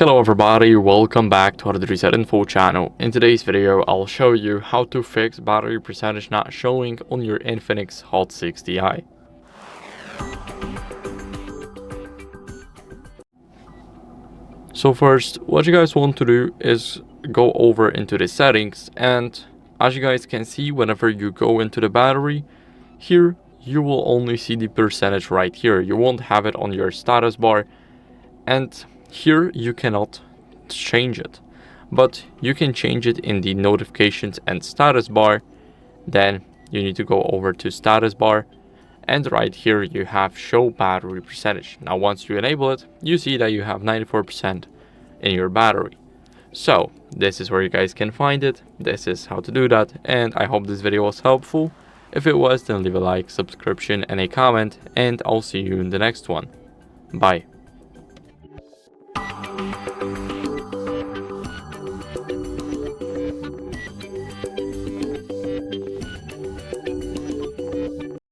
Hello everybody, welcome back to HardReset.Info channel. In today's video, I'll show you how to fix battery percentage not showing on your INFINIX Hot 60i. So first, what you guys want to do is go over into the settings, and as you guys can see, whenever you go into the battery, here you will only see the percentage right here. You won't have it on your status bar, and here you cannot change it, but you can change it in the notifications and status bar. Then you need to go over to status bar, and right here you have show battery percentage. Now once you enable it, you see that you have 94% in your battery. So this is where you guys can find it. This is how to do that, and I hope this video was helpful. If it was, then leave a like, subscription and a comment, and I'll see you in the next one. Bye.